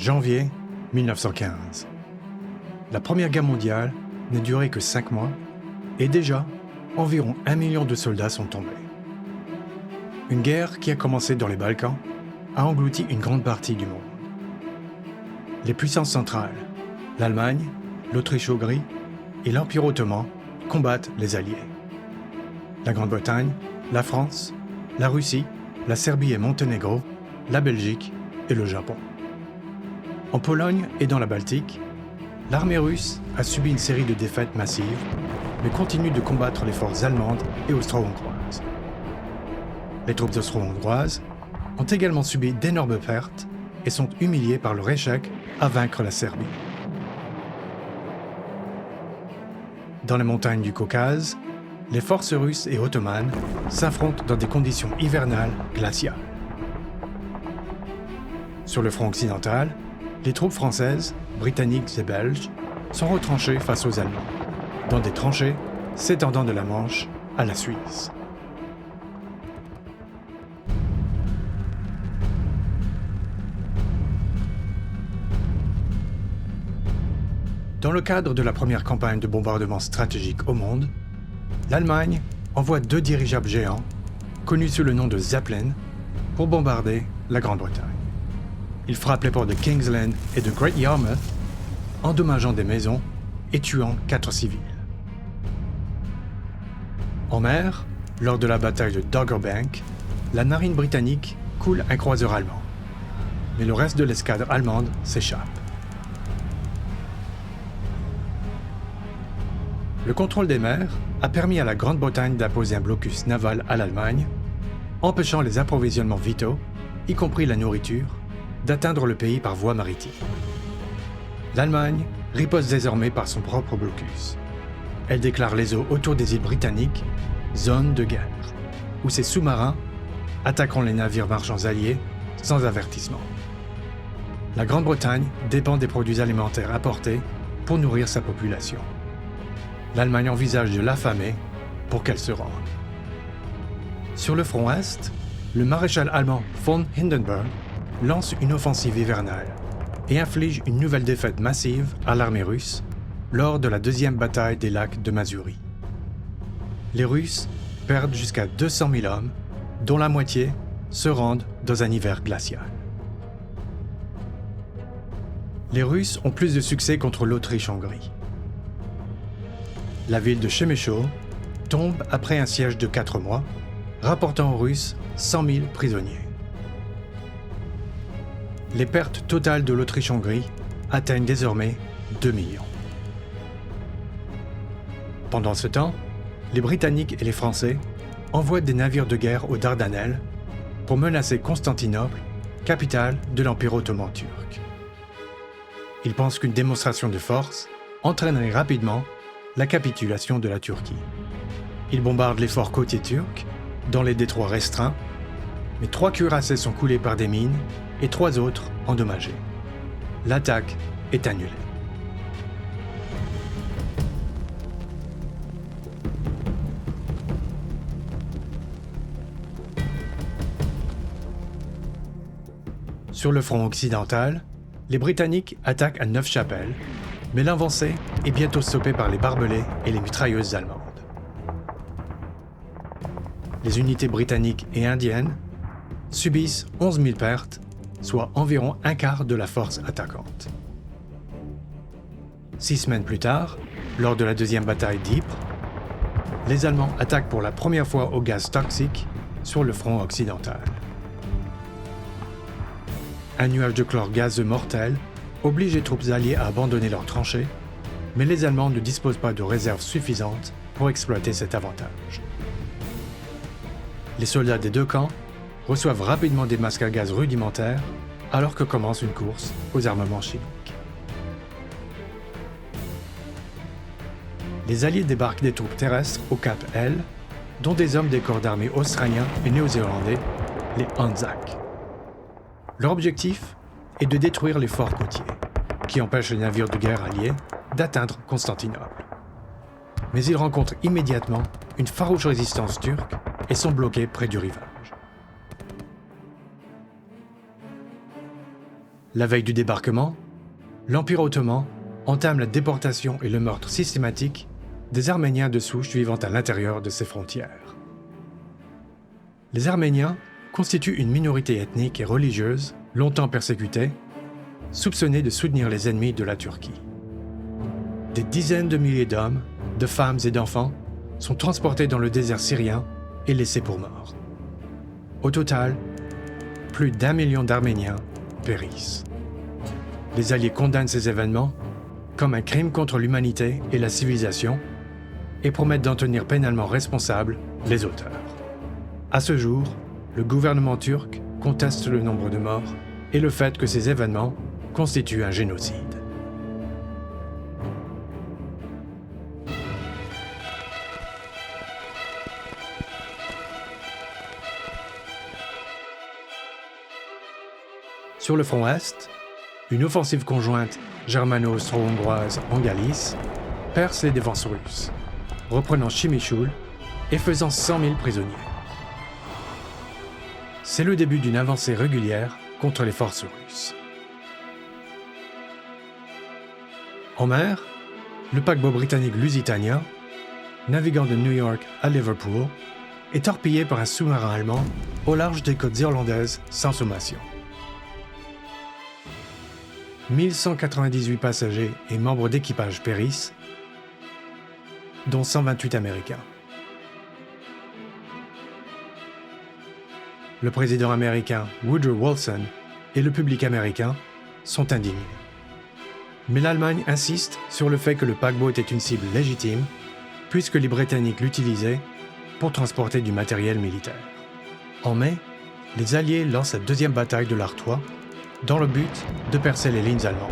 Janvier 1915. La Première Guerre mondiale n'a duré que 5 mois et déjà, environ 1 million de soldats sont tombés. Une guerre qui a commencé dans les Balkans a englouti une grande partie du monde. Les puissances centrales, l'Allemagne, l'Autriche-Hongrie et l'Empire ottoman combattent les Alliés. La Grande-Bretagne, la France, la Russie, la Serbie et Monténégro, la Belgique et le Japon. En Pologne et dans la Baltique, l'armée russe a subi une série de défaites massives, mais continue de combattre les forces allemandes et austro-hongroises. Les troupes austro-hongroises ont également subi d'énormes pertes et sont humiliées par leur échec à vaincre la Serbie. Dans les montagnes du Caucase, les forces russes et ottomanes s'affrontent dans des conditions hivernales glaciales. Sur le front occidental, les troupes françaises, britanniques et belges sont retranchées face aux Allemands, dans des tranchées s'étendant de la Manche à la Suisse. Dans le cadre de la première campagne de bombardement stratégique au monde, l'Allemagne envoie 2 dirigeables géants, connus sous le nom de Zeppelin, pour bombarder la Grande-Bretagne. Ils frappent les ports de Kingsland et de Great Yarmouth, endommageant des maisons et tuant 4 civils. En mer, lors de la bataille de Dogger Bank, la marine britannique coule un croiseur allemand, mais le reste de l'escadre allemande s'échappe. Le contrôle des mers a permis à la Grande-Bretagne d'imposer un blocus naval à l'Allemagne, empêchant les approvisionnements vitaux, y compris la nourriture, d'atteindre le pays par voie maritime. L'Allemagne riposte désormais par son propre blocus. Elle déclare les eaux autour des îles britanniques zone de guerre, où ses sous-marins attaqueront les navires marchands alliés sans avertissement. La Grande-Bretagne dépend des produits alimentaires apportés pour nourrir sa population. L'Allemagne envisage de l'affamer pour qu'elle se rende. Sur le front Est, le maréchal allemand von Hindenburg lance une offensive hivernale et inflige une nouvelle défaite massive à l'armée russe lors de la 2e bataille des lacs de Masuri. Les Russes perdent jusqu'à 200 000 hommes, dont la moitié se rendent dans un hiver glacial. Les Russes ont plus de succès contre l'Autriche-Hongrie. La ville de Przemysl tombe après un siège de 4 mois, rapportant aux Russes 100 000 prisonniers. Les pertes totales de l'Autriche-Hongrie atteignent désormais 2 millions. Pendant ce temps, les Britanniques et les Français envoient des navires de guerre aux Dardanelles pour menacer Constantinople, capitale de l'Empire ottoman turc. Ils pensent qu'une démonstration de force entraînerait rapidement la capitulation de la Turquie. Ils bombardent les forts côtiers turcs, dans les détroits restreints, mais 3 cuirassés sont coulés par des mines et 3 autres endommagés. L'attaque est annulée. Sur le front occidental, les Britanniques attaquent à Neufchâtel, mais l'avancée est bientôt stoppée par les barbelés et les mitrailleuses allemandes. Les unités britanniques et indiennes subissent 11 000 pertes, soit environ un quart de la force attaquante. 6 semaines plus tard, lors de la 2e bataille d'Ypres, les Allemands attaquent pour la première fois au gaz toxique sur le front occidental. Un nuage de chlore gazeux mortel oblige les troupes alliées à abandonner leurs tranchées, mais les Allemands ne disposent pas de réserves suffisantes pour exploiter cet avantage. Les soldats des 2 camps reçoivent rapidement des masques à gaz rudimentaires alors que commence une course aux armements chimiques. Les Alliés débarquent des troupes terrestres au Cap L, dont des hommes des corps d'armée australiens et néo-zélandais, les Anzac. Leur objectif est de détruire les forts côtiers, qui empêchent les navires de guerre alliés d'atteindre Constantinople. Mais ils rencontrent immédiatement une farouche résistance turque et sont bloqués près du rivage. La veille du débarquement, l'Empire ottoman entame la déportation et le meurtre systématique des Arméniens de souche vivant à l'intérieur de ses frontières. Les Arméniens constituent une minorité ethnique et religieuse longtemps persécutée, soupçonnée de soutenir les ennemis de la Turquie. Des dizaines de milliers d'hommes, de femmes et d'enfants sont transportés dans le désert syrien et laissés pour morts. Au total, plus d'1 million d'Arméniens périssent. Les Alliés condamnent ces événements comme un crime contre l'humanité et la civilisation et promettent d'en tenir pénalement responsables les auteurs. À ce jour, le gouvernement turc conteste le nombre de morts et le fait que ces événements constituent un génocide. Sur le front Est, une offensive conjointe germano-austro-hongroise en Galice perce les défenses russes, reprenant Chimichul et faisant 100 000 prisonniers. C'est le début d'une avancée régulière contre les forces russes. En mer, le paquebot britannique Lusitania, naviguant de New York à Liverpool, est torpillé par un sous-marin allemand au large des côtes irlandaises sans sommation. 1198 passagers et membres d'équipage périssent, dont 128 Américains. Le président américain Woodrow Wilson et le public américain sont indignés. Mais l'Allemagne insiste sur le fait que le paquebot était une cible légitime, puisque les Britanniques l'utilisaient pour transporter du matériel militaire. En mai, les Alliés lancent la deuxième bataille de l'Artois, dans le but de percer les lignes allemandes.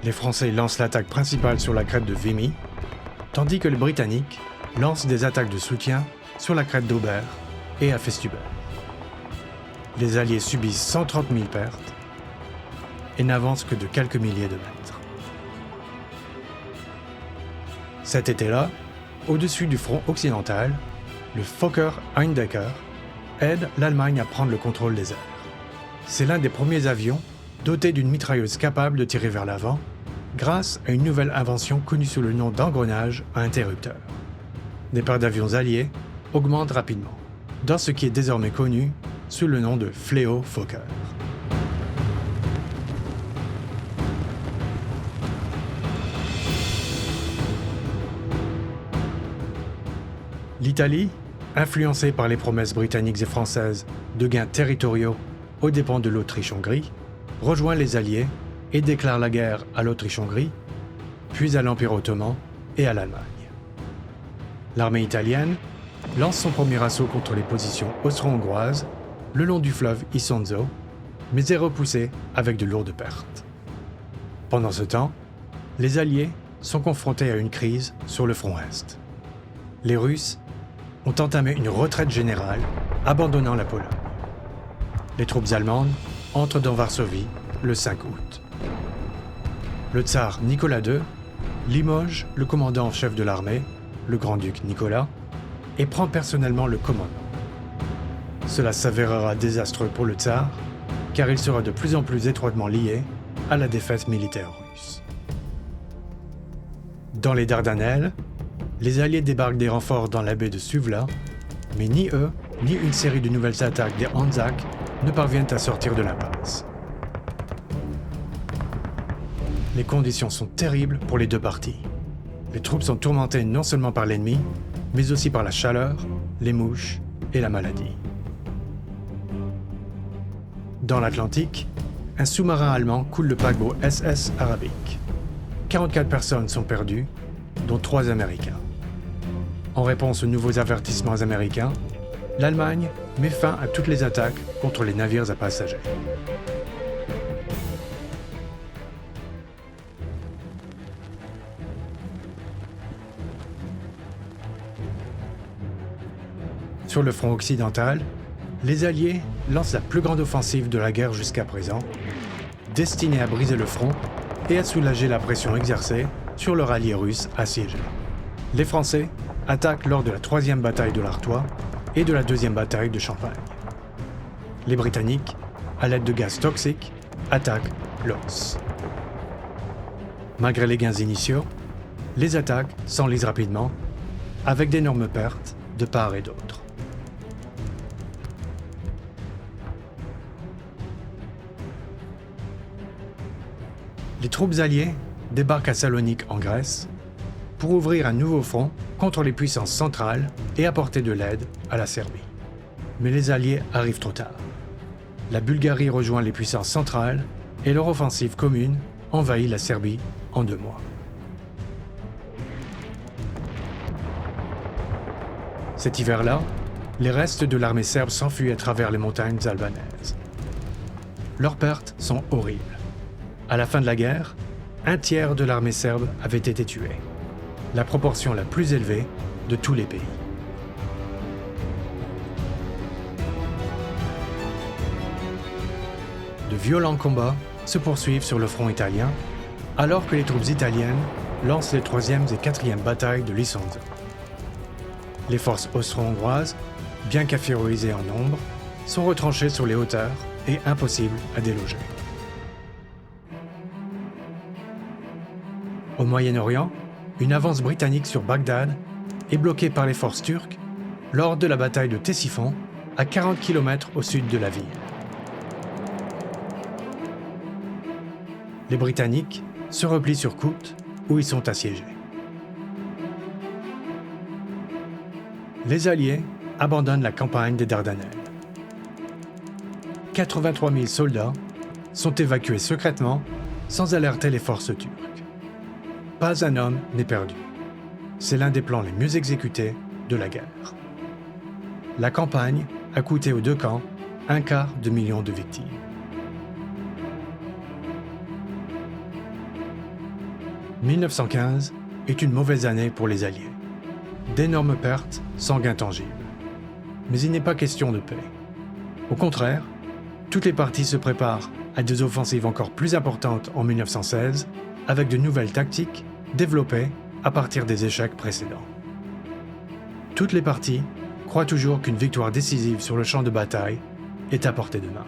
Les Français lancent l'attaque principale sur la crête de Vimy, tandis que les Britanniques lancent des attaques de soutien sur la crête d'Aubert et à Festubert. Les Alliés subissent 130 000 pertes et n'avancent que de quelques milliers de mètres. Cet été-là, au-dessus du front occidental, le Fokker-Eindecker aide l'Allemagne à prendre le contrôle des airs. C'est l'un des premiers avions dotés d'une mitrailleuse capable de tirer vers l'avant, grâce à une nouvelle invention connue sous le nom d'engrenage à interrupteur. Les paires d'avions alliés augmentent rapidement, dans ce qui est désormais connu sous le nom de fléau Fokker. L'Italie, influencée par les promesses britanniques et françaises de gains territoriaux aux dépens de l'Autriche-Hongrie, rejoint les Alliés et déclare la guerre à l'Autriche-Hongrie, puis à l'Empire ottoman et à l'Allemagne. L'armée italienne lance son premier assaut contre les positions austro-hongroises le long du fleuve Isonzo, mais est repoussée avec de lourdes pertes. Pendant ce temps, les Alliés sont confrontés à une crise sur le front Est. Les Russes ont entamé une retraite générale, abandonnant la Pologne. Les troupes allemandes entrent dans Varsovie le 5 août. Le tsar Nicolas II limoge le commandant en chef de l'armée, le grand-duc Nicolas, et prend personnellement le commandement. Cela s'avérera désastreux pour le tsar, car il sera de plus en plus étroitement lié à la défaite militaire russe. Dans les Dardanelles, les Alliés débarquent des renforts dans la baie de Suvla, mais ni eux, ni une série de nouvelles attaques des Anzacs ne parviennent à sortir de l'impasse. Les conditions sont terribles pour les deux parties. Les troupes sont tourmentées non seulement par l'ennemi, mais aussi par la chaleur, les mouches et la maladie. Dans l'Atlantique, un sous-marin allemand coule le paquebot SS Arabic. 44 personnes sont perdues, dont 3 Américains. En réponse aux nouveaux avertissements américains, l'Allemagne met fin à toutes les attaques contre les navires à passagers. Sur le front occidental, les Alliés lancent la plus grande offensive de la guerre jusqu'à présent, destinée à briser le front et à soulager la pression exercée sur leur allié russe assiégé. Les Français attaquent lors de la 3e bataille de l'Artois et de la 2e bataille de Champagne. Les Britanniques, à l'aide de gaz toxiques, attaquent Loos. Malgré les gains initiaux, les attaques s'enlisent rapidement, avec d'énormes pertes de part et d'autre. Les troupes alliées débarquent à Salonique en Grèce pour ouvrir un nouveau front contre les puissances centrales et apporter de l'aide à la Serbie. Mais les alliés arrivent trop tard. La Bulgarie rejoint les puissances centrales et leur offensive commune envahit la Serbie en 2 mois. Cet hiver-là, les restes de l'armée serbe s'enfuient à travers les montagnes albanaises. Leurs pertes sont horribles. À la fin de la guerre, 1/3 de l'armée serbe avait été tuée, la proportion la plus élevée de tous les pays. De violents combats se poursuivent sur le front italien, alors que les troupes italiennes lancent les 3e et 4e batailles de l'Isonzo. Les forces austro-hongroises, bien qu'afféroisées en nombre, sont retranchées sur les hauteurs et impossibles à déloger. Au Moyen-Orient, une avance britannique sur Bagdad est bloquée par les forces turques lors de la bataille de Ctésiphon, à 40 km au sud de la ville. Les Britanniques se replient sur Kout, où ils sont assiégés. Les Alliés abandonnent la campagne des Dardanelles. 83 000 soldats sont évacués secrètement sans alerter les forces turques. Pas un homme n'est perdu. C'est l'un des plans les mieux exécutés de la guerre. La campagne a coûté aux 2 camps 250 000 de victimes. « 1915 est une mauvaise année pour les Alliés. D'énormes pertes sans gain tangible. Mais il n'est pas question de paix. Au contraire, toutes les parties se préparent à des offensives encore plus importantes en 1916, avec de nouvelles tactiques développées à partir des échecs précédents. Toutes les parties croient toujours qu'une victoire décisive sur le champ de bataille est à portée de main.